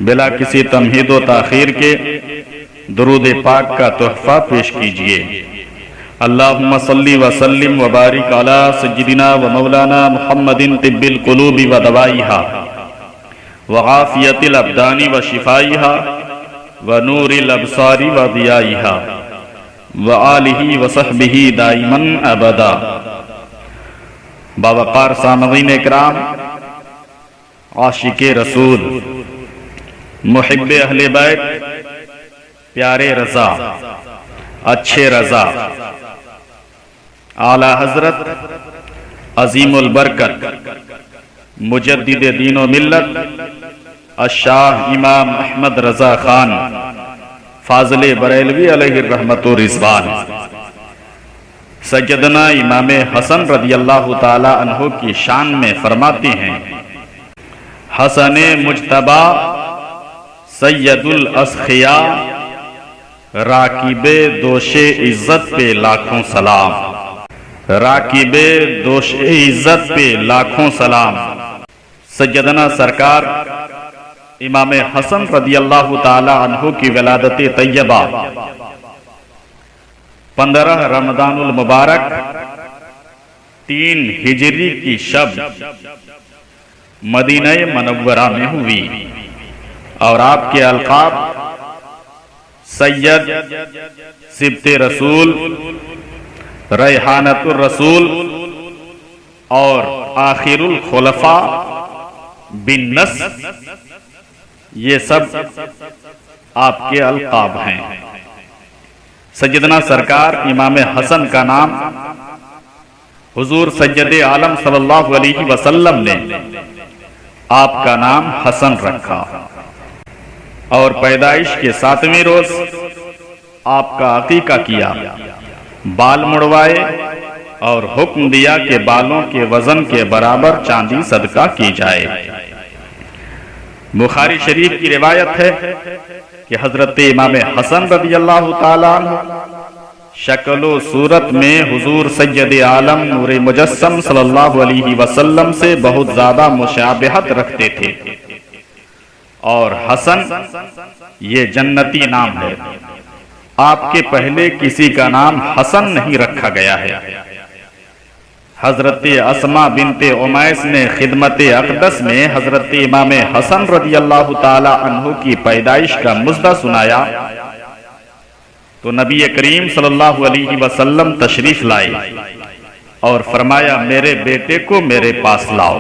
بلا کسی تمہید و تاخیر کے درود پاک کا تحفہ پیش کیجئے۔ اللہم صلی وسلم وبارک علی سیدنا و مولانا محمد طب القلوب و دوائیہا وعافیت الابدان و شفائیہا ونور الابصار و ضیائیہا وآلہ وصحبہ دائما ابدا۔ باوقار سامعین اکرام، عاشق رسول، محب اہل بیت، پیارے رضا، اچھے رضا، اعلیٰ حضرت عظیم البرکت مجدد دین و ملت الشاہ امام احمد رضا خان فاضل بریلوی علیہ الرحمت و رضوان، سیدنا امام حسن رضی اللہ تعالی عنہ کی شان میں فرماتے ہیں: حسن مجتبی سید الاسخیاء، راکب دوش عزت پہ لاکھوں سلام، راکب دوش عزت پہ لاکھوں سلام۔ سیدنا سرکار امام حسن رضی اللہ تعالی عنہ کی ولادت طیبہ 15 رمضان المبارک 3 ہجری کی شب مدینہ منورہ میں ہوئی، اور آپ کے القاب سید، سبط رسول، ریحانت الرسول اور آخر الخلفاء بالنص، یہ سب آپ کے القاب ہیں۔ سیدنا سرکار امام حسن کا نام حضور سید عالم صلی اللہ علیہ وسلم نے آپ کا نام حسن رکھا، اور پیدائش کے 7ویں روز آپ کا عقیقہ کیا، بال مڑوائے اور حکم دیا کہ بالوں کے وزن کے برابر چاندی صدقہ کی جائے۔ بخاری شریف کی روایت ہے کہ حضرت امام حسن رضی اللہ تعالیٰ عنہ شکل و صورت میں حضور سید عالم نور مجسم صلی اللہ علیہ وسلم سے بہت زیادہ مشابہت رکھتے تھے، اور حسن یہ جنتی نام ہے۔ آپ کے پہلے کسی کا نام حسن نہیں رکھا گیا ہے۔ حضرت اسما بنت امیس نے خدمت اقدس میں حضرت امام حسن رضی اللہ تعالی عنہ کی پیدائش کا مژدہ سنایا تو نبی کریم صلی اللہ علیہ وسلم تشریف لائے اور فرمایا: میرے بیٹے کو میرے پاس لاؤ۔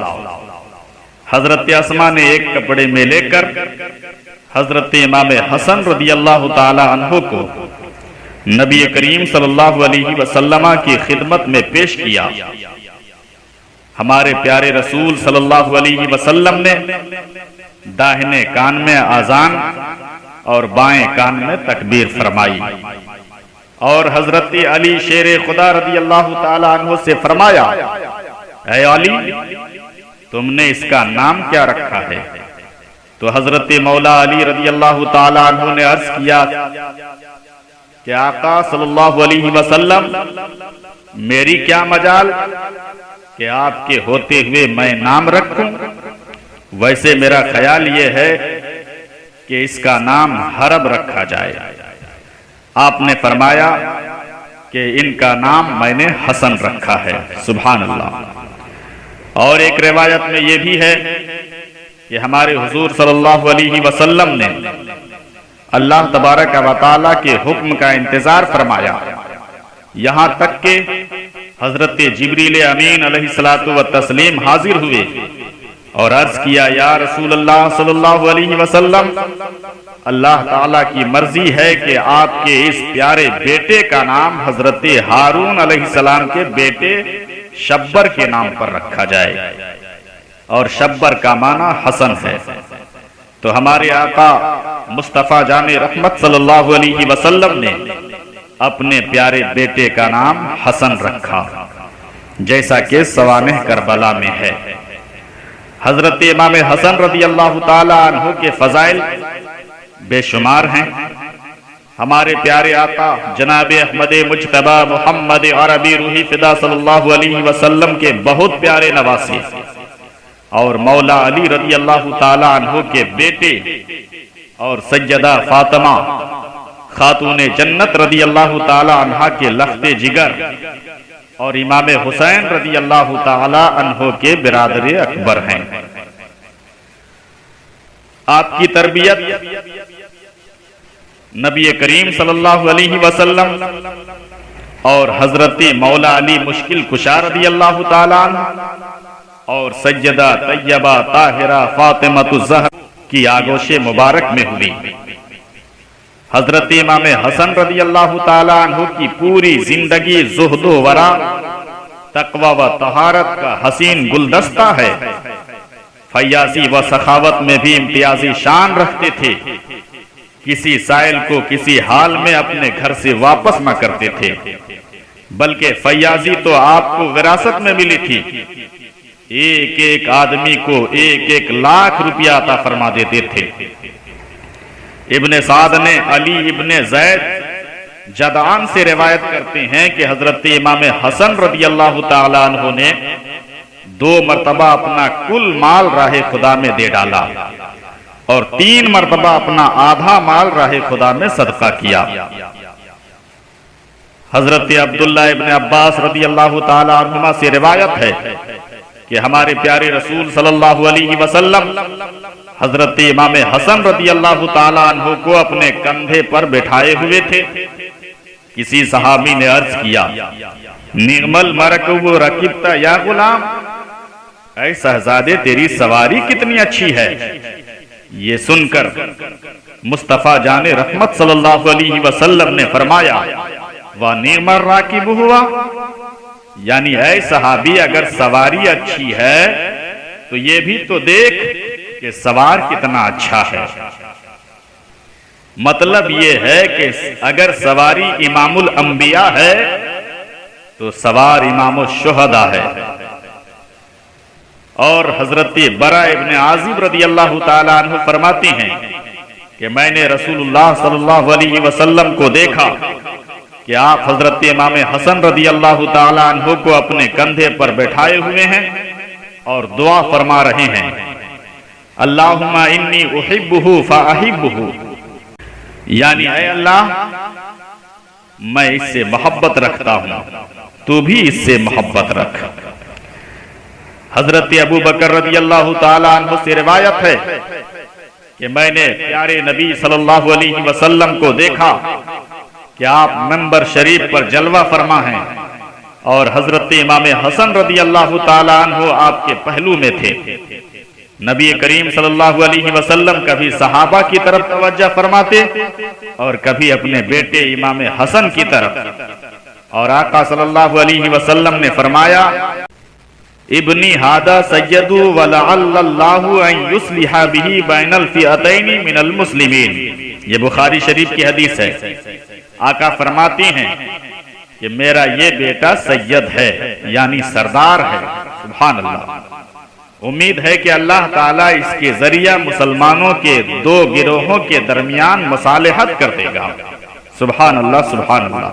حضرت اسما نے ایک کپڑے میں لے کر حضرت امام حسن رضی اللہ تعالی عنہ کو نبی کریم صلی اللہ علیہ وسلم کی خدمت میں پیش کیا۔ ہمارے پیارے رسول صلی اللہ علیہ وسلم نے داہنے کان میں اذان اور بائیں کان میں تکبیر فرمائی، اور حضرت علی شیر خدا رضی اللہ تعالی عنہ سے فرمایا: اے علی، تم نے اس کا نام کیا رکھا ہے؟ تو حضرت مولا علی رضی اللہ تعالی عنہ نے عرض کیا کہ آقا صلی اللہ علیہ وسلم، میری کیا مجال کہ آپ کے ہوتے ہوئے میں نام رکھوں؟ ویسے میرا خیال یہ ہے کہ اس کا نام حرب رکھا جائے۔ آپ نے فرمایا کہ ان کا نام میں نے حسن رکھا ہے۔ سبحان اللہ۔ اور ایک روایت میں یہ بھی ہے کہ ہمارے حضور صلی اللہ علیہ وسلم نے اللہ تبارک و تعالیٰ کے حکم کا انتظار فرمایا، یہاں تک کہ حضرت جبریل امین علیہ الصلوۃ والتسلیم حاضر ہوئے اور عرض کیا: یا رسول اللہ صلی اللہ علیہ وسلم، اللہ تعالیٰ کی مرضی ہے کہ آپ کے اس پیارے بیٹے کا نام حضرت ہارون علیہ السلام کے بیٹے شبر کے نام پر رکھا جائے، اور شبر کا معنی حسن ہے۔ تو ہمارے آقا مصطفیٰ جان رحمت صلی اللہ علیہ وسلم نے اپنے پیارے بیٹے کا نام حسن رکھا، جیسا کہ سوانح کربلا میں ہے۔ حضرت امام حسن رضی اللہ تعالی عنہ کے فضائل بے شمار ہیں۔ ہمارے پیارے آقا جناب احمد مجتبی محمد عربی روحی فدا صلی اللہ علیہ وسلم کے بہت پیارے نواسی اور مولا علی رضی اللہ تعالی عنہ کے بیٹے اور سیدہ فاطمہ خاتون جنت رضی اللہ تعالی عنہ کے لخت جگر اور امام حسین رضی اللہ تعالی عنہ کے برادر اکبر ہیں۔ آپ کی تربیت نبی کریم صلی اللہ علیہ وسلم اور حضرت مولا علی مشکل کشا رضی اللہ تعالی عنہ اور سیدہ طیبہ طاہرہ فاطمہ الزہرا کی آغوش مبارک میں ہوئی۔ حضرت امام حسن رضی اللہ تعالی عنہ کی پوری زندگی زہد و ورع، تقوی و طہارت کا حسین گلدستہ ہے۔ فیاضی و سخاوت میں بھی امتیازی شان رکھتے تھے۔ کسی سائل کو کسی حال میں اپنے گھر سے واپس نہ کرتے تھے، بلکہ فیاضی تو آپ کو وراثت میں ملی تھی۔ ایک ایک آدمی کو 1-1 لاکھ روپیہ عطا فرما دیتے تھے۔ ابن سعد نے علی ابن زید جدعان سے روایت کرتے ہیں کہ حضرت امام حسن رضی اللہ تعالی عنہ نے 2 مرتبہ اپنا کل مال راہ خدا میں دے ڈالا اور 3 مرتبہ اپنا آدھا مال راہ خدا میں صدقہ کیا۔ حضرت عبداللہ ابن عباس رضی اللہ تعالی عنہما سے روایت ہے کہ ہمارے پیارے رسول صلی اللہ علیہ وسلم حضرت امام حسن رضی اللہ تعالی عنہ کو اپنے کندھے پر بٹھائے ہوئے تھے۔ کسی صحابی نے عرض کیا، نعم المرکب رکبت یا غلام، اے شہزادے تیری سواری کتنی اچھی ہے۔ یہ سن کر مصطفیٰ جان رحمت صلی اللہ علیہ وسلم نے فرمایا، وَنِعْمَ الرَّاكِبُ ہوا، یعنی اے صحابی اگر سواری اچھی ہے تو یہ بھی تو دیکھ کہ سوار کتنا اچھا ہے۔ مطلب یہ ہے کہ اگر سواری امام الانبیاء ہے تو سوار امام الشہداء ہے۔ اور حضرت برا ابن عازب رضی اللہ تعالی عنہ فرماتے ہیں کہ میں نے رسول اللہ صلی اللہ علیہ وسلم کو دیکھا کہ آپ حضرت امام حسن رضی اللہ تعالی عنہ کو اپنے کندھے پر بیٹھائے ہوئے ہیں اور دعا فرما رہے ہیں، اللہم انی احبہ فاحبہ، یعنی اے اللہ میں اس سے محبت رکھتا ہوں، تو بھی اس سے محبت رکھ۔ حضرت ابو بکر رضی اللہ تعالی عنہ سے روایت ہے کہ میں نے پیارے نبی صلی اللہ علیہ وسلم کو دیکھا کہ آپ منبر شریف پر جلوہ فرما ہیں اور حضرت امام حسن رضی اللہ تعالی عنہ آپ کے پہلو میں تھے۔ نبی کریم صلی اللہ علیہ وسلم کبھی صحابہ کی طرف توجہ فرماتے اور کبھی اپنے بیٹے امام حسن کی طرف، اور آقا صلی اللہ علیہ وسلم نے فرمایا، ابنی ہادہ سید ولعل اللہ ان یصلح بہ بین الفئتین من المسلمین، یہ بخاری شریف کی حدیث ہے۔ آقا فرماتی ہیں کہ میرا یہ بیٹا سید ہے، یعنی سردار ہے۔ سبحان اللہ، امید ہے کہ اللہ تعالیٰ اس کے ذریعہ مسلمانوں کے 2 گروہوں کے درمیان مصالحت کر دے گا۔ سبحان اللہ سبحان اللہ۔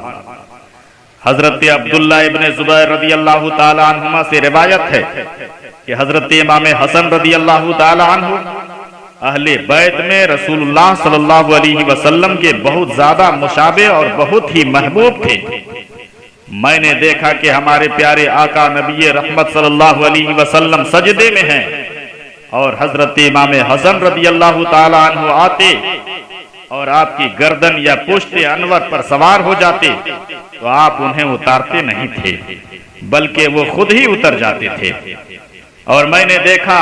حضرت عبداللہ ابن زبیر رضی اللہ تعالی عنہما سے روایت ہے کہ حضرت امام حسن رضی اللہ تعالی عنہ اہل بیت میں رسول اللہ صلی اللہ علیہ وسلم کے بہت زیادہ مشابہ اور بہت ہی محبوب تھے۔ میں نے دیکھا کہ ہمارے پیارے آقا نبی رحمت صلی اللہ علیہ وسلم سجدے میں ہیں اور حضرت امام حسن رضی اللہ تعالی عنہ آتے اور آپ کی گردن یا پشت انور پر سوار ہو جاتے تو آپ انہیں اتارتے نہیں تھے بلکہ وہ خود ہی اتر جاتے تھے۔ اور میں نے دیکھا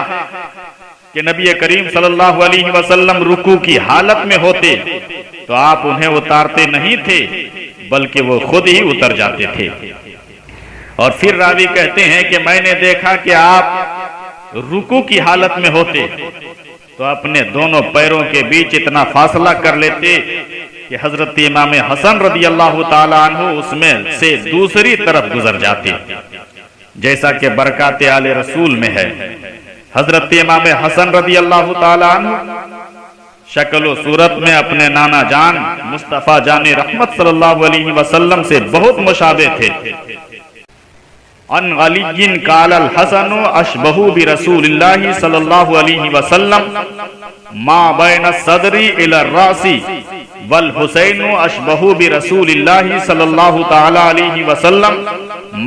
کہ نبی کریم صلی اللہ علیہ وسلم رکوع کی حالت میں ہوتے تو آپ انہیں اتارتے نہیں تھے بلکہ وہ خود ہی اتر جاتے تھے۔ اور پھر راوی کہتے ہیں کہ میں نے دیکھا کہ آپ رکوع کی حالت میں ہوتے تو اپنے دونوں پیروں کے بیچ اتنا فاصلہ کر لیتے کہ حضرت امام حسن رضی اللہ تعالی عنہ اس میں سے دوسری طرف گزر جاتے، جیسا کہ برکات آل رسول میں ہے۔ حضرت امام حسن رضی اللہ تعالی عنہ شکل و صورت میں اپنے نانا جان مصطفیٰ جان رحمت صلی اللہ علیہ وسلم سے بہت مشابہ تھے۔ ان علی قال الحسن اشبہ برسول اللہ صلی اللہ علیہ وسلم ما بین الصدر الى الراس والحسین اشبہ برسول اللہ صلی اللہ تعالی علیہ وسلم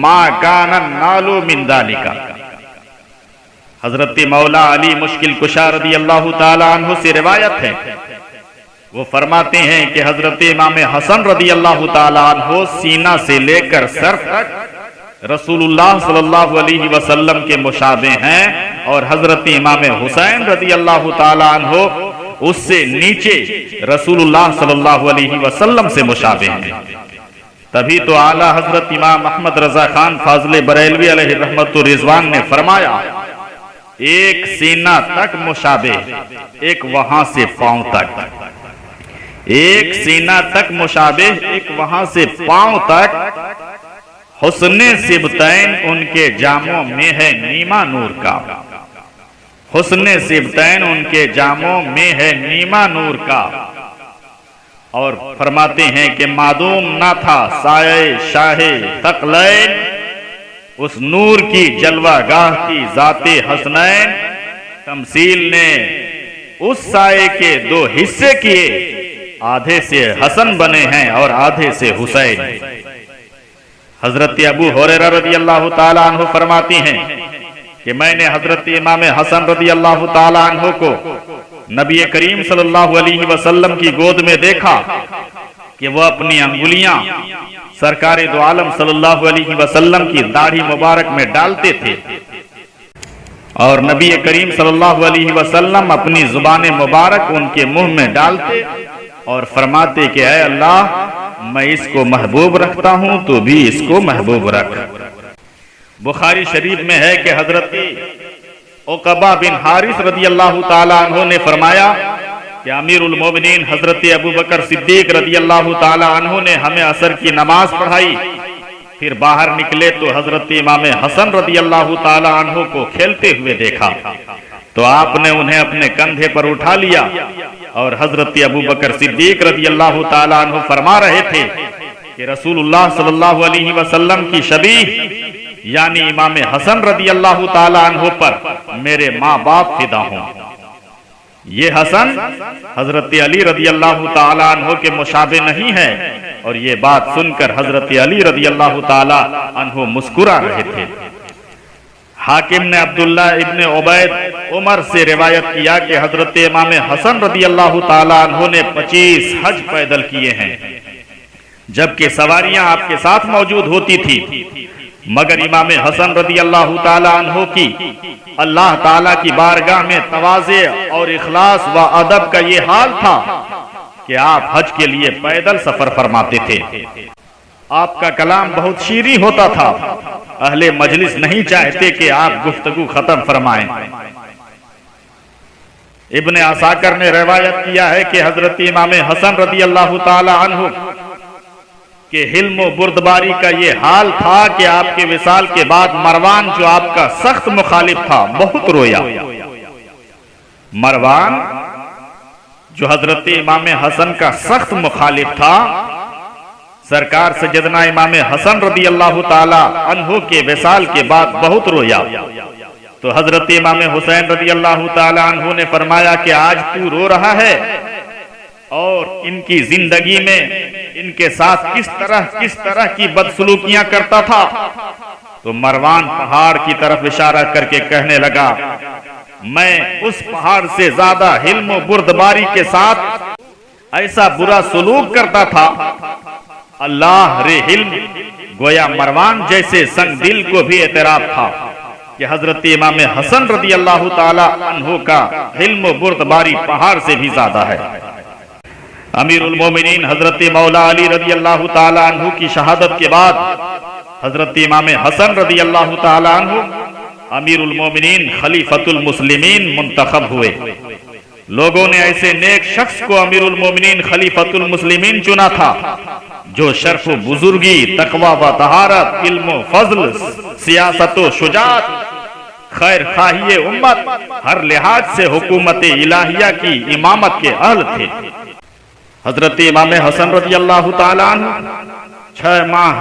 ما کان النال من ذالک۔ حضرت مولا علی مشکل کشا رضی اللہ تعالی عنہ سے روایت ہے، وہ فرماتے ہیں کہ حضرت امام حسن رضی اللہ تعالی عنہ سینہ سے لے کر سر تک رسول اللہ صلی اللہ علیہ وسلم کے مشابہ ہیں، اور حضرت امام حسین رضی اللہ تعالی عنہ اس سے نیچے رسول اللہ صلی اللہ علیہ وسلم سے مشابہ ہیں۔ تبھی تو اعلیٰ حضرت امام احمد رضا خان فاضل بریلوی علیہ رحمت و رضوان نے فرمایا، ایک سینہ تک مشابہ، ایک وہاں سے پاؤں تک، ایک سینہ تک مشابہ، ایک وہاں سے پاؤں تک۔ حسن سبتین ان کے جاموں میں ہے نیما نور کا، حسن سبتین ان کے جاموں میں ہے نیما نور کا۔ اور فرماتے ہیں کہ معدوم نہ تھا سایہ شاہ ثقلین، اس نور کی جلوہ گاہ کی ذات حسنین، تمثیل نے اس سائے کے دو حصے کیے، آدھے سے حسن بنے ہیں اور آدھے سے حسین۔ حضرت ابو ہریرہ رضی اللہ تعالی عنہ فرماتی ہیں کہ میں نے حضرت امام حسن رضی اللہ تعالی عنہ کو نبی کریم صلی اللہ علیہ وسلم کی گود میں دیکھا کہ وہ اپنی انگلیاں سرکار دو عالم صلی اللہ علیہ وسلم کی داڑھی مبارک میں ڈالتے تھے، اور نبی کریم صلی اللہ علیہ وسلم اپنی زبان مبارک ان کے منہ میں ڈالتے اور فرماتے کہ اے اللہ، میں اس کو محبوب رکھتا ہوں تو بھی اس کو محبوب رکھ۔ بخاری شریف میں ہے کہ حضرت عقبہ بن حارث رضی اللہ تعالی عنہ نے فرمایا کہ امیر المومنین حضرت ابو بکر صدیق رضی اللہ تعالی عنہ نے ہمیں عصر کی نماز پڑھائی، پھر باہر نکلے تو حضرت امام حسن رضی اللہ تعالی عنہ کو کھیلتے ہوئے دیکھا، تو آپ نے انہیں اپنے کندھے پر اٹھا لیا، اور حضرت ابو بکر صدیق رضی اللہ تعالی عنہ فرما رہے تھے کہ رسول اللہ صلی اللہ علیہ وسلم کی شبیہ یعنی امام حسن رضی اللہ تعالی عنہ پر میرے ماں باپ فدا ہوں۔ یہ حسن حضرت علی رضی اللہ تعالی عنہ کے مشابہ نہیں ہے، اور یہ بات سن کر حضرت علی رضی اللہ تعالی عنہ مسکرا رہے تھے۔ حاکم نے عبداللہ ابن عبید عمر سے روایت کیا کہ حضرت امام حسن رضی اللہ تعالی عنہ نے 25 حج پیدل کیے ہیں، جبکہ سواریاں آپ کے ساتھ موجود ہوتی تھی، مگر امام حسن رضی اللہ تعالی عنہ کی اللہ تعالی کی بارگاہ میں تواضع اور اخلاص و ادب کا یہ حال تھا کہ آپ حج کے لیے پیدل سفر فرماتے تھے۔ آپ کا کلام بہت شیریں ہوتا تھا، اہل مجلس نہیں چاہتے کہ آپ گفتگو ختم فرمائیں۔ ابن عساکر نے روایت کیا ہے کہ حضرت امام حسن رضی اللہ تعالی عنہ کہ حلم و بردباری کا یہ حال تھا کہ آپ کے وصال کے بعد مروان جو آپ کا سخت مخالف تھا بہت رویا۔ مروان جو حضرت امام حسن کا سخت مخالف تھا، سرکار سیدنا امام حسن رضی اللہ تعالی عنہ کے وصال کے بعد بہت رویا، تو حضرت امام حسین رضی اللہ تعالی عنہ نے فرمایا کہ آج تو رو رہا ہے، اور ان کی زندگی میں ان کے ساتھ کس طرح کی بدسلوکیاں کرتا تھا۔ تو مروان پہاڑ کی طرف اشارہ کر کے کہنے لگا، میں اس پہاڑ سے زیادہ حلم و بردباری کے ساتھ ایسا برا سلوک کرتا تھا، اللہ رے حلم، گویا مروان جیسے سنگ دل کو بھی اعتراف تھا کہ حضرت امام حسن رضی اللہ تعالی عنہ کا حلم و بردباری پہاڑ سے بھی زیادہ ہے۔ امیر المومنین حضرت مولا علی رضی اللہ تعالی عنہ کی شہادت کے بعد حضرت امام حسن رضی اللہ تعالی عنہ امیر المومنین خلیفۃ المسلمین منتخب ہوئے۔ لوگوں نے ایسے نیک شخص کو امیر المومنین خلیفۃ المسلمین چنا تھا جو شرف و بزرگی، تقوی و طہارت، علم و فضل، سیاست و شجاعت، خیر خواہی امت، ہر لحاظ سے حکومت الہیہ کی امامت کے اہل تھے۔ حضرت امام حسن رضی اللہ تعالی عنہ 6 ماہ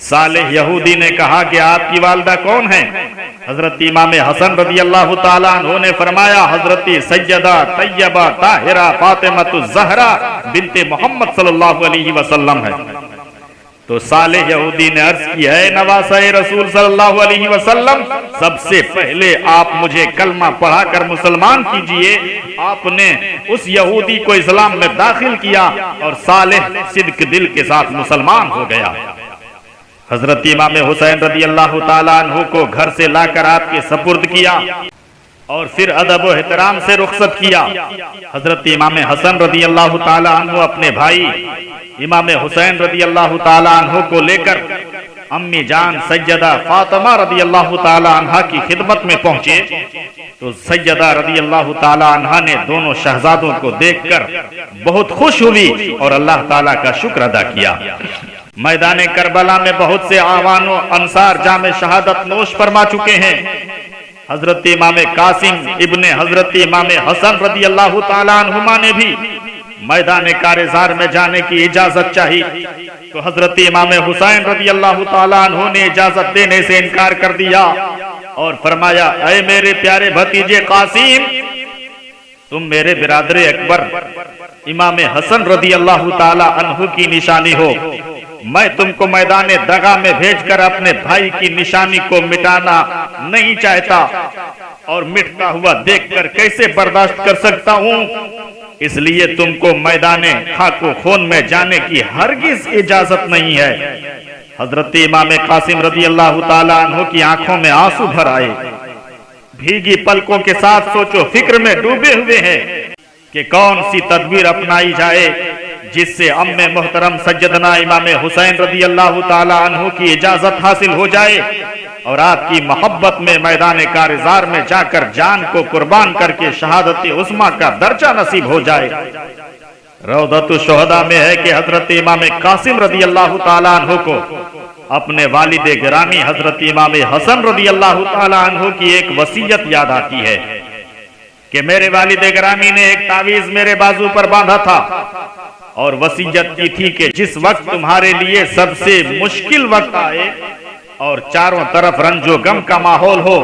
صالح یہودی نے کہا کہ آپ کی والدہ کون ہیں؟ حضرت امام حسن رضی اللہ تعالیٰ عنہ نے فرمایا حضرت سیدہ طیبہ طاہرہ فاطمہ الزہرا بنت محمد صلی اللہ علیہ وسلم ہے۔ تو صالح یہودی نے عرض کی ہے نواسہ رسول صلی اللہ علیہ وسلم، سب سے پہلے آپ مجھے کلمہ پڑھا کر مسلمان کیجئے۔ آپ نے اس یہودی کو اسلام میں داخل کیا اور صالح صدق دل کے ساتھ مسلمان ہو گیا۔ حضرت امام حسین رضی اللہ تعالیٰ عنہ کو گھر سے لا کر آپ کے سپرد کیا اور پھر ادب و احترام سے رخصت کیا۔ حضرت امام حسن رضی اللہ تعالیٰ عنہ اپنے بھائی امام حسین رضی اللہ تعالیٰ عنہ کو لے کر امی جان سیدہ فاطمہ رضی اللہ تعالیٰ عنہ کی خدمت میں پہنچے تو سیدہ رضی اللہ تعالیٰ عنہ نے دونوں شہزادوں کو دیکھ کر بہت خوش ہوئی اور اللہ تعالیٰ کا شکر ادا کیا۔ میدان کربلا میں بہت سے اعوان و انصار جام شہادت نوش فرما چکے ہیں۔ حضرت امام قاسم ابن حضرت امام حسن رضی اللہ تعالیٰ عنہما نے بھی میدان کارزار میں جانے کی اجازت چاہی تو حضرت امام حسین رضی اللہ تعالیٰ عنہ نے اجازت دینے سے انکار کر دیا اور فرمایا اے میرے پیارے بھتیجے قاسم، تم میرے برادر اکبر امام حسن رضی اللہ تعالیٰ عنہ کی نشانی ہو، میں تم کو میدان دغا میں بھیج کر اپنے بھائی کی نشانی کو مٹانا نہیں چاہتا اور مٹتا ہوا دیکھ کر کیسے برداشت کر سکتا ہوں، اس لیے تم کو میدان خاک و خون میں جانے کی ہرگز اجازت نہیں ہے۔ حضرت امام قاسم رضی اللہ تعالیٰ عنہ کی آنکھوں میں آنسو بھر آئے، بھیگی پلکوں کے ساتھ سوچ و فکر میں ڈوبے ہوئے ہیں کہ کون سی تدبیر اپنائی جائے جس سے ام محترم سیدنا امام حسین رضی اللہ تعالیٰ عنہ کی اجازت حاصل ہو جائے اور آپ کی محبت میں میدان کارزار میں جا کر جان کو قربان کر کے شہادت عظمیٰ کا درجہ نصیب ہو جائے۔ روضۃ الشہداء میں ہے کہ حضرت امام قاسم رضی اللہ تعالیٰ عنہ کو اپنے والد گرامی حضرت امام حسن رضی اللہ تعالیٰ عنہ کی ایک وصیت یاد آتی ہے کہ میرے والد گرامی نے ایک تعویذ میرے بازو پر باندھا تھا اور وصیت کی تھی کہ جس وقت تمہارے لیے سب سے مشکل وقت آئے اور چاروں طرف رنج و غم کا ماحول ہو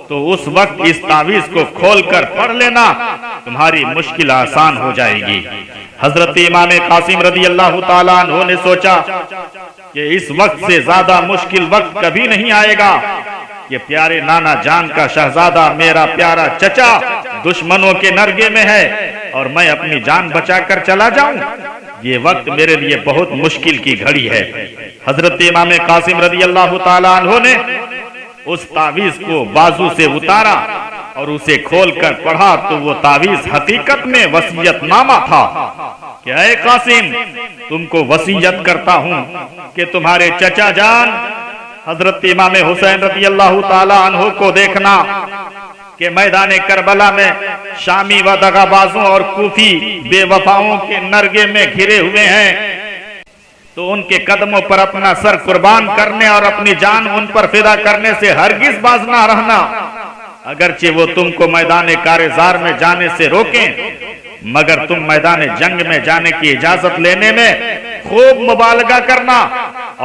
تو اس وقت اس تعویذ کو کھول کر پڑھ لینا، تمہاری مشکل آسان ہو جائے گی۔ حضرت امام قاسم رضی اللہ تعالیٰ عنہ نے سوچا کہ اس وقت سے زیادہ مشکل وقت کبھی نہیں آئے گا کہ پیارے نانا جان کا شہزادہ میرا پیارا چچا دشمنوں کے نرگے میں ہے اور میں اپنی جان بچا کر چلا جاؤں، یہ وقت میرے لیے بہت مشکل کی گھڑی ہے۔ حضرت امام قاسم رضی اللہ تعالیٰ عنہ نے اس تعویذ کو بازو سے اتارا اور اسے کھول کر پڑھا تو وہ تعویذ حقیقت میں وصیت نامہ تھا کہ اے قاسم، تم کو وصیت کرتا ہوں کہ تمہارے چچا جان حضرت امام حسین رضی اللہ تعالیٰ عنہ کو دیکھنا کہ میدان کربلا میں شامی و دغا بازوں اور کوفی بے وفاؤں کے نرگے میں گھرے ہوئے ہیں تو ان کے قدموں پر اپنا سر قربان کرنے اور اپنی جان ان پر فدا کرنے سے ہرگز باز نہ رہنا، اگرچہ وہ تم کو میدان کارزار میں جانے سے روکیں مگر تم میدان جنگ میں جانے کی اجازت لینے میں خوب مبالغہ کرنا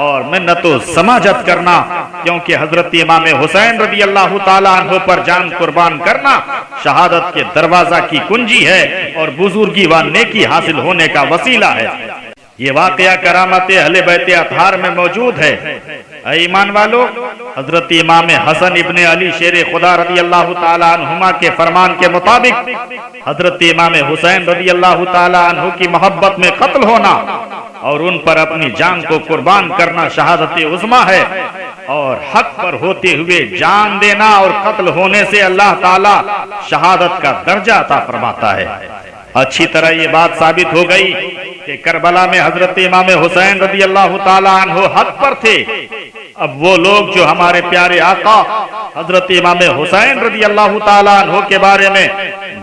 اور منت و سماجت کرنا، کیونکہ حضرت امام حسین رضی اللہ تعالیٰ عنہ پر جان قربان کرنا شہادت کے دروازہ کی کنجی ہے اور بزرگی و نیکی حاصل ہونے کا وسیلہ ہے۔ یہ واقعہ کرامت اہل بیت اطہار میں موجود ہے۔ اے ایمان والو، حضرت امام حسن ابن علی شیر خدا رضی اللہ تعالیٰ عنہما کے فرمان کے مطابق حضرت امام حسین رضی اللہ تعالیٰ عنہ کی محبت میں قتل ہونا اور ان پر اپنی جان کو قربان کرنا شہادت عظمیٰ ہے، اور حق پر ہوتے ہوئے جان دینا اور قتل ہونے سے اللہ تعالیٰ شہادت کا درجہ عطا فرماتا ہے۔ اچھی طرح یہ بات ثابت ہو گئی کہ کربلا میں حضرت امام حسین رضی اللہ تعالیٰ عنہ حق پر تھے۔ اب وہ لوگ جو ہمارے پیارے آقا حضرت امام حسین رضی اللہ تعالیٰ عنہ کے بارے میں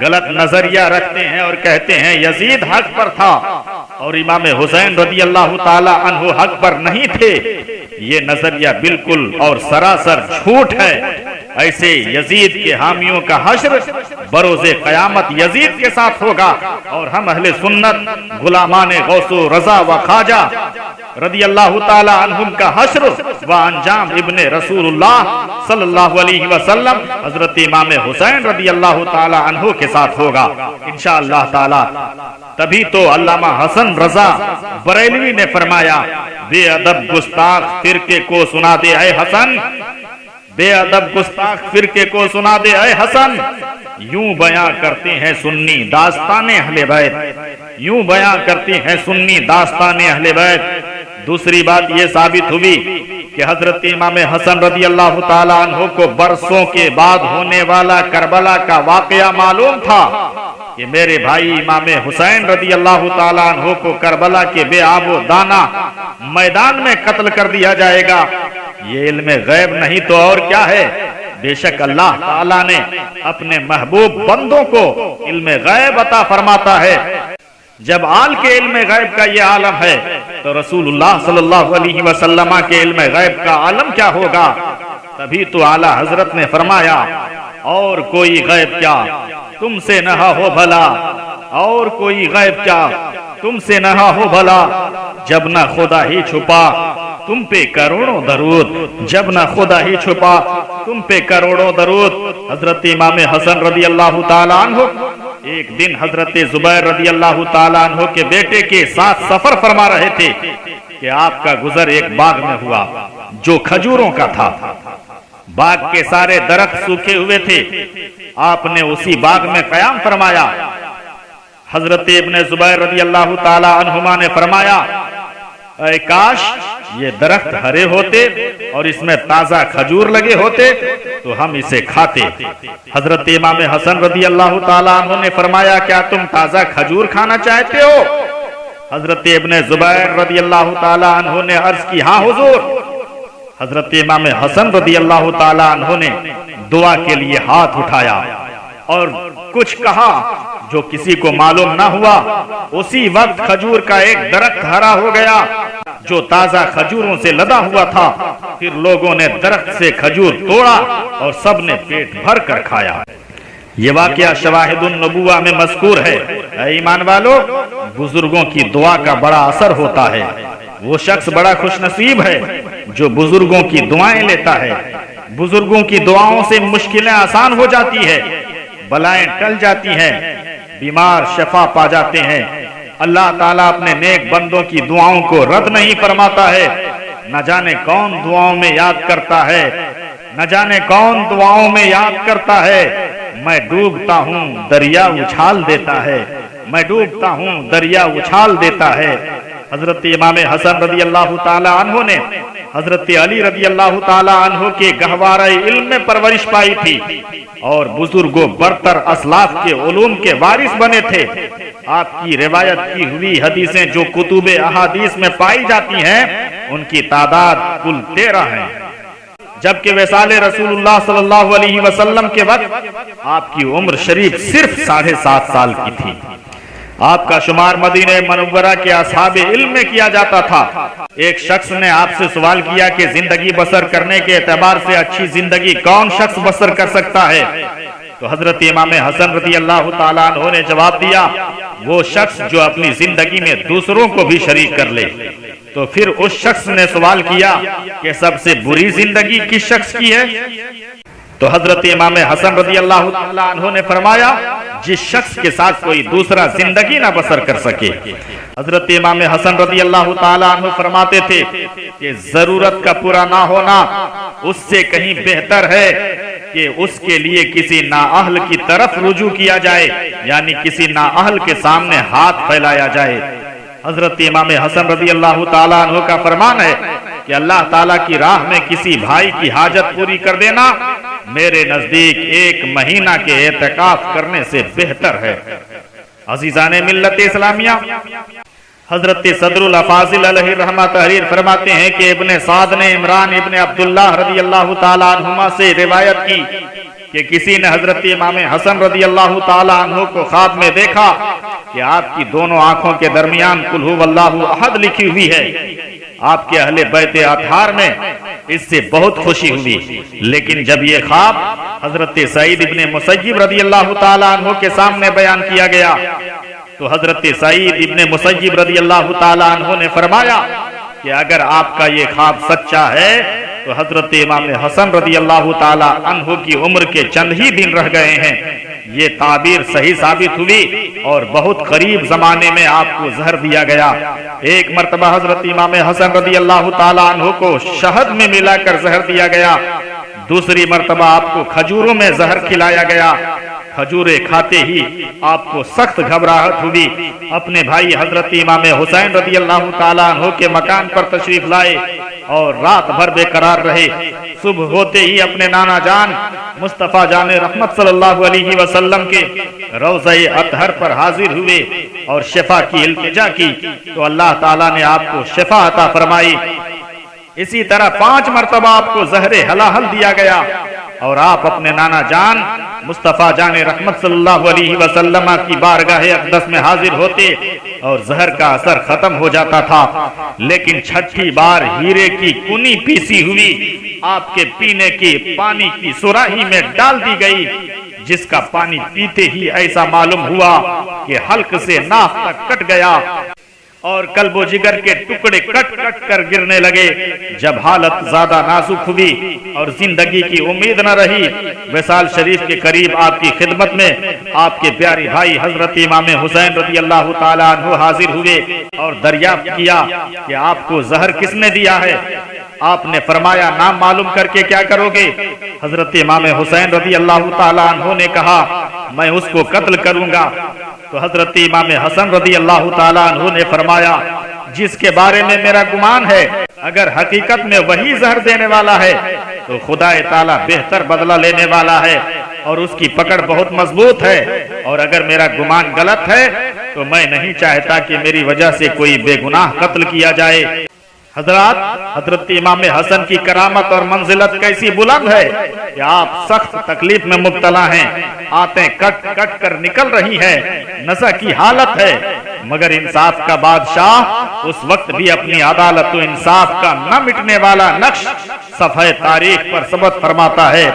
غلط نظریہ رکھتے ہیں اور کہتے ہیں یزید حق پر تھا اور امام حسین رضی اللہ تعالیٰ عنہ حق پر نہیں تھے، یہ نظریہ بالکل اور سراسر جھوٹ ہے۔ ایسے یزید کے حامیوں کا حشر بروز قیامت یزید کے ساتھ ہوگا اور ہم اہل سنت غلامان غوث و رضا و خواجہ رضی اللہ تعالی عنہم کا حشر و انجام ابن رسول اللہ صلی اللہ علیہ وسلم حضرت امام حسین رضی اللہ تعالی عنہ کے ساتھ ہوگا انشاءاللہ تعالی۔ تبھی تو علامہ حسن رضا بریلوی نے فرمایا، بے ادب گستاخ فرقے کو سنا دے اے حسن، بے ادب گستاخ فرقے کو سنا دے اے حسن، یوں بیاں کرتے ہیں سنی داستان اہل بیت، یوں بیاں کرتے ہیں سنی داستان اہل بیت۔ دوسری بات یہ ثابت ہوئی کہ حضرت امام حسن رضی اللہ تعالی عنہ کو برسوں کے بعد ہونے والا کربلا کا واقعہ معلوم تھا کہ میرے بھائی امام حسین رضی اللہ تعالی عنہ کو کربلا کے بے آب و دانہ میدان میں قتل کر دیا جائے گا۔ یہ علم غیب نہیں تو اور کیا ہے؟ بے شک اللہ تعالیٰ نے اپنے محبوب بندوں کو علم غیب عطا فرماتا ہے۔ جب آل کے علم غیب کا یہ عالم ہے تو رسول اللہ صلی اللہ علیہ وسلم کے علم غیب کا عالم کیا ہوگا؟ تبھی تو اعلیٰ حضرت نے فرمایا، اور کوئی غیب کیا تم سے نہ ہو بھلا، اور کوئی غیب کیا تم سے نہ ہو بھلا، جب نہ خدا ہی چھپا تم پہ کروڑوں درود، جب نہ خدا ہی چھپا تم پہ کروڑوں درود۔ حضرت امام حسن رضی اللہ تعالیٰ عنہ ایک دن حضرت زبیر رضی اللہ تعالیٰ عنہ کے بیٹے کے ساتھ سفر فرما رہے تھے کہ آپ کا گزر ایک باغ میں ہوا جو کھجوروں کا تھا۔ باغ کے سارے درخت سوکھے ہوئے تھے، آپ نے اسی باغ میں قیام فرمایا۔ حضرت ابن زبیر رضی اللہ تعالیٰ عنہما نے فرمایا، اے کاش یہ درخت ہرے ہوتے اور اس میں تازہ کھجور لگے ہوتے تو ہم اسے کھاتے۔ حضرت امام حسن رضی اللہ تعالیٰ عنہ نے فرمایا، کیا تم تازہ کھجور کھانا چاہتے ہو؟ حضرت ابن زبیر رضی اللہ تعالیٰ عنہ نے عرض کی، ہاں حضور۔ حضرت امام حسن رضی اللہ تعالیٰ عنہ نے دعا کے لیے ہاتھ اٹھایا اور کچھ کہا جو کسی کو معلوم نہ ہوا۔ اسی وقت کھجور کا ایک درخت ہرا ہو گیا جو تازہ کھجوروں سے لدا ہوا تھا۔ پھر لوگوں نے درخت سے کھجور توڑا اور سب نے پیٹ بھر کر کھایا۔ یہ واقعہ شواہد النبوہ میں مذکور ہے۔ اے ایمان والو، بزرگوں کی دعا کا بڑا اثر ہوتا ہے۔ وہ شخص بڑا خوش نصیب ہے جو بزرگوں کی دعائیں لیتا ہے۔ بزرگوں کی دعاؤں سے مشکلیں آسان ہو جاتی ہے، بلائیں ٹل جاتی ہیں، بیمار شفا پا جاتے ہیں۔ اللہ تعالیٰ اپنے نیک بندوں کی دعاؤں کو رد نہیں فرماتا ہے۔ نہ جانے کون دعاؤں میں یاد کرتا ہے، نہ جانے کون دعاؤں میں یاد کرتا ہے۔ میں ڈوبتا ہوں دریا اچھال دیتا ہے، میں ڈوبتا ہوں دریا اچھال دیتا ہے۔ حضرت امام حسن رضی اللہ تعالی عنہ نے حضرت علی رضی اللہ تعالی عنہ کے گہوارہ علم میں پرورش پائی تھی اور بزرگوں برتر اسلاف کے علوم کے وارث بنے تھے۔ آپ کی روایت کی ہوئی حدیثیں جو کتب احادیث میں پائی جاتی ہیں ان کی تعداد کل 13 ہیں، جبکہ وصال رسول اللہ صلی اللہ علیہ وسلم کے وقت آپ کی عمر شریف صرف 7.5 سال کی تھی۔ آپ کا شمار مدینہ منورہ کے اصحاب علم میں کیا جاتا تھا۔ ایک شخص نے آپ سے سوال کیا کہ زندگی بسر کرنے کے اعتبار سے اچھی زندگی کون شخص بسر کر سکتا ہے؟ تو حضرت امام حسن رضی اللہ تعالیٰ عنہ نے جواب دیا، وہ شخص جو اپنی زندگی میں دوسروں کو بھی شریک کر لے۔ تو پھر اس شخص نے سوال کیا کہ سب سے بری زندگی کس شخص کی ہے؟ تو حضرت امام حسن رضی اللہ تعالیٰ عنہ نے فرمایا، جس شخص کے ساتھ کوئی دوسرا زندگی نہ بسر کر سکے۔ حضرت امام حسن رضی اللہ تعالیٰ عنہ فرماتے تھے کہ ضرورت کا پورا نہ ہونا اس سے کہیں بہتر ہے کہ اس کے لیے کسی نااہل کی طرف رجوع کیا جائے، یعنی کسی نااہل کے سامنے ہاتھ پھیلایا جائے۔ حضرت امام حسن رضی اللہ تعالیٰ عنہ کا فرمان ہے کہ اللہ تعالیٰ کی راہ میں کسی بھائی کی حاجت پوری کر دینا میرے نزدیک 1 مہینہ کے اعتکاف کرنے سے بہتر ہے۔ عزیزان ملت اسلامیہ، حضرت صدر الافاضل علیہ رحمہ تحریر فرماتے ہیں کہ ابن سعد نے عمران ابن عبداللہ رضی اللہ تعالیٰ عنہما سے روایت کی کہ کسی نے حضرت امام حسن رضی اللہ تعالیٰ عنہ کو خواب میں دیکھا کہ آپ کی دونوں آنکھوں کے درمیان قل ھو اللہ احد لکھی ہوئی ہے۔ آپ کے اہل بیت اطہار میں اس سے بہت خوشی ہوئی، لیکن جب یہ خواب حضرت سعید ابن مسیب رضی اللہ تعالیٰ عنہ کے سامنے بیان کیا گیا تو حضرت سعید ابن مسیب رضی اللہ تعالیٰ عنہ نے فرمایا کہ اگر آپ کا یہ خواب سچا ہے تو حضرت امام حسن رضی اللہ تعالی عنہ کی عمر کے چند ہی دن رہ گئے ہیں۔ یہ تعبیر صحیح ثابت ہوئی اور بہت قریب زمانے میں آپ کو زہر دیا گیا۔ ایک مرتبہ حضرت امام حسن رضی اللہ تعالی عنہ کو شہد میں ملا کر زہر دیا گیا، دوسری مرتبہ آپ کو کھجوروں میں زہر کھلایا گیا۔ کھجورے کھاتے ہی آپ کو سخت گھبراہٹ ہوئی، اپنے بھائی حضرت امام حسین رضی اللہ تعالیٰ عنہ کے مکان پر تشریف لائے اور رات بھر بے قرار رہے۔ صبح ہوتے ہی اپنے نانا جان مصطفیٰ جان رحمت صلی اللہ علیہ وسلم کے روضہ اطہر پر حاضر ہوئے اور شفا کی التجا کی تو اللہ تعالیٰ نے آپ کو شفا عطا فرمائی۔ اسی طرح 5 مرتبہ آپ کو زہر حلاحل دیا گیا اور آپ اپنے نانا جان مصطفیٰ جان رحمت صلی اللہ علیہ وسلم کی بارگاہ اقدس میں حاضر ہوتے اور زہر کا اثر ختم ہو جاتا تھا، لیکن چھٹی بار ہیرے کی کنی پیسی ہوئی آپ کے پینے کے پانی کی سراہی میں ڈال دی گئی، جس کا پانی پیتے ہی ایسا معلوم ہوا کہ حلق سے ناف تک کٹ گیا اور قلب و جگر کے ٹکڑے کٹ کٹ کر گرنے لگے۔ جب حالت زیادہ نازک ہوئی اور زندگی کی امید نہ رہی، وصال شریف کے قریب آپ کی خدمت میں آپ کے پیارے بھائی حضرت امام حسین رضی اللہ تعالیٰ عنہ حاضر ہوئے اور دریافت کیا کہ آپ کو زہر کس نے دیا ہے؟ آپ نے فرمایا نام معلوم کر کے کیا کرو گے؟ حضرت امام حسین رضی اللہ تعالیٰ عنہ نے کہا میں اس کو قتل کروں گا۔ تو حضرت امام حسن رضی اللہ تعالیٰ عنہ نے فرمایا جس کے بارے میں میرا گمان ہے اگر حقیقت میں وہی زہر دینے والا ہے تو خدا تعالیٰ بہتر بدلہ لینے والا ہے اور اس کی پکڑ بہت مضبوط ہے، اور اگر میرا گمان غلط ہے تو میں نہیں چاہتا کہ میری وجہ سے کوئی بے گناہ قتل کیا جائے۔ حضرات، حضرت امام حسن کی کرامت اور منزلت کیسی بلند ہے کہ آپ سخت تکلیف میں مبتلا ہیں، آنتیں کٹ کٹ کر نکل رہی ہیں، نزع کی حالت ہے، مگر انصاف کا بادشاہ اس وقت بھی اپنی عدالت و انصاف کا نہ مٹنے والا نقش صفحہ تاریخ پر ثبت فرماتا ہے۔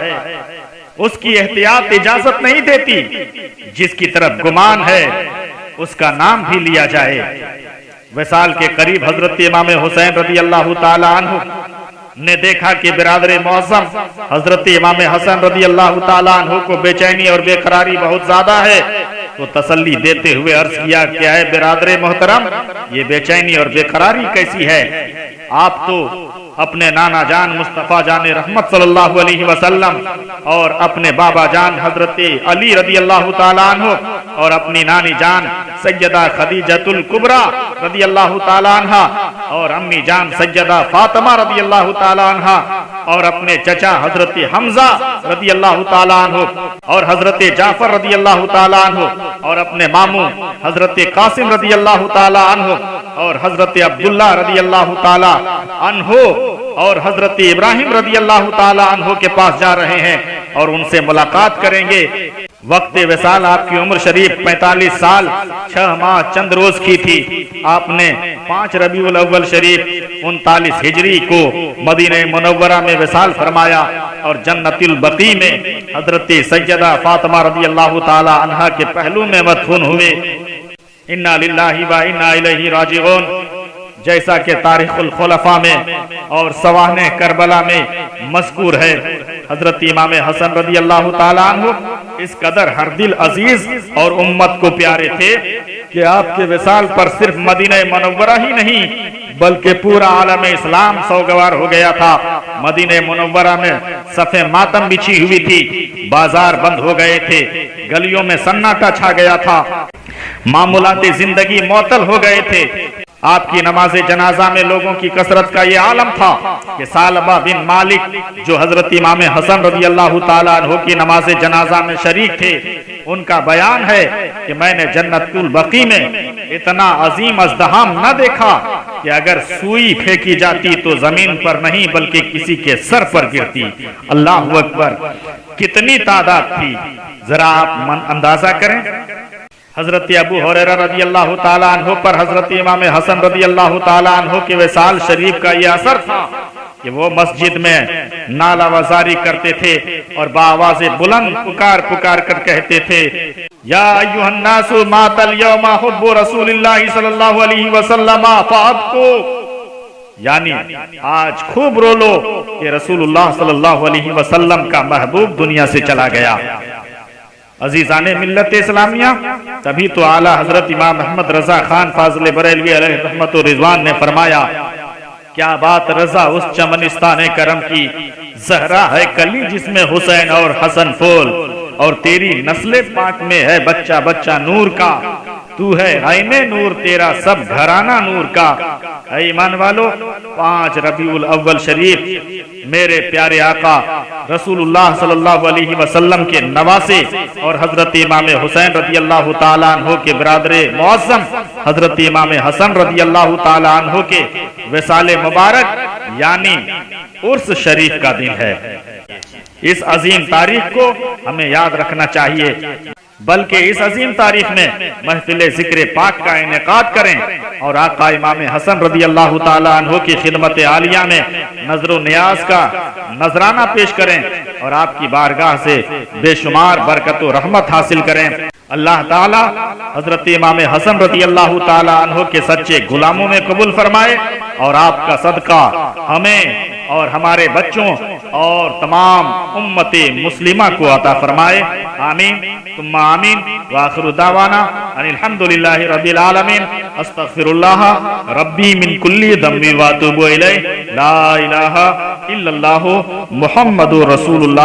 اس کی احتیاط اجازت نہیں دیتی، جس کی طرف گمان ہے اس کا نام بھی لیا جائے۔ وصال کے قریب حضرت امام حسین رضی اللہ تعالی عنہ نے دیکھا کہ برادر معظم حضرت امام حسن رضی اللہ تعالی عنہ کو بے چینی اور بے قراری بہت زیادہ ہے، تو تسلی دیتے ہوئے عرض کیا کہ اے برادر محترم، یہ بے چینی اور بے قراری کیسی ہے؟ آپ تو اپنے نانا جان مصطفیٰ جان رحمت صلی اللہ علیہ وسلم اور اپنے بابا جان حضرت علی رضی اللہ تعالیٰ عنہ اور اپنی نانی جان سیدہ خدیجۃ الکبریٰ رضی اللہ تعالیٰ عنہ اور امی جان سیدہ فاطمہ رضی اللہ تعالیٰ عنہ اور اپنے چچا حضرت حمزہ رضی اللہ تعالیٰ عنہ اور حضرت جعفر رضی اللہ تعالیٰ عنہ اور اپنے ماموں حضرت قاسم رضی اللہ تعالیٰ عنہ اور حضرت عبداللہ رضی اللہ تعالیٰ عنہ اور حضرت ابراہیم رضی اللہ تعالیٰ عنہ کے پاس جا رہے ہیں اور ان سے ملاقات کریں گے۔ وقت وصال آپ کی عمر شریف 45 سال 6 ماہ چند روز کی تھی۔ آپ نے 5 ربیع الاول شریف 39 ہجری کو مدینہ منورہ میں وصال فرمایا اور جنت البقیع میں حضرت سیدہ فاطمہ رضی اللہ تعالی عنہا کے پہلو میں مدفون ہوئے۔ انا للہ و انا الیہ راجعون، جیسا کہ تاریخ الخلفاء میں اور سوانح کربلا میں مذکور ہے۔ حضرت امام حسن رضی اللہ تعالیٰ عنہ اس قدر ہر دل عزیز اور امت کو پیارے تھے کہ آپ کے وصال پر صرف مدینہ منورہ ہی نہیں بلکہ پورا عالم اسلام سوگوار ہو گیا تھا۔ مدینہ منورہ میں صفیں ماتم بچھی ہوئی تھی، بازار بند ہو گئے تھے، گلیوں میں سناٹا چھا گیا تھا، معمولات زندگی معطل ہو گئے تھے۔ آپ کی نماز جنازہ میں لوگوں کی کثرت کا یہ عالم تھا کہ ثعلبہ بن مالک جو حضرت امام حسن رضی اللہ تعالیٰ عنہ کی نماز جنازہ میں شریک تھے، ان کا بیان ہے کہ میں نے جنت البقیع میں اتنا عظیم ازدحام نہ دیکھا کہ اگر سوئی پھینکی جاتی تو زمین پر نہیں بلکہ کسی کے سر پر گرتی۔ اللہ اکبر، کتنی تعداد تھی، ذرا آپ اندازہ کریں۔ حضرت ابو ہریرہ رضی اللہ تعالیٰ عنہ پر حضرت امام حسن رضی اللہ تعالیٰ عنہ کے وصال شریف کا یہ اثر تھا کہ وہ مسجد میں نعرہ وزاری کرتے تھے اور بآواز بلند پکار پکار کر کہتے تھے یا ایھا الناس مات الیوم حب رسول اللہ صلی اللہ علیہ وسلم فابکو، یعنی آج خوب رو لو کہ رسول اللہ صلی اللہ علیہ وسلم کا محبوب دنیا سے چلا گیا۔ عزیزان ملت اسلامیہ، تبھی تو اعلیٰ حضرت امام احمد رضا خان فاضل بریلوی علیہ رحمت و رضوان نے فرمایا، کیا بات رضا اس چمنستان کرم کی، زہرا ہے کلی جس میں حسین اور حسن پھول، اور تیری نسل پاک میں ہے بچہ بچہ نور کا، تو ہے عین نور تیرا سب گھرانہ نور کا۔ اے ایمان والو، 5 ربیع الاول شریف میرے پیارے آقا رسول اللہ صلی اللہ علیہ وسلم کے نواسے اور حضرت امام حسین رضی اللہ تعالیٰ عنہ کے برادر معظم حضرت امام حسن رضی اللہ تعالیٰ عنہ کے وصال مبارک یعنی عرس شریف کا دن ہے۔ اس عظیم تاریخ کو ہمیں یاد رکھنا چاہیے، بلکہ اس عظیم تاریخ میں محفل ذکر پاک کا انعقاد کریں اور آقا امام حسن رضی اللہ تعالیٰ عنہ کی خدمت عالیہ میں نظر و نیاز کا نذرانہ پیش کریں اور آپ کی بارگاہ سے بے شمار برکت و رحمت حاصل کریں۔ اللہ تعالیٰ حضرت امام حسن رضی اللہ تعالیٰ عنہ کے سچے غلاموں میں قبول فرمائے اور آپ کا صدقہ ہمیں اور ہمارے بچوں اور تمام امت مسلمہ کو عطا فرمائے، آمین ثم آمین۔ وآخر دعوانا ان الحمدللہ رب العالمین، استغفر اللہ ربی من کل ذنب واتوب الیہ، لا الہ الا اللہ محمد رسول اللہ۔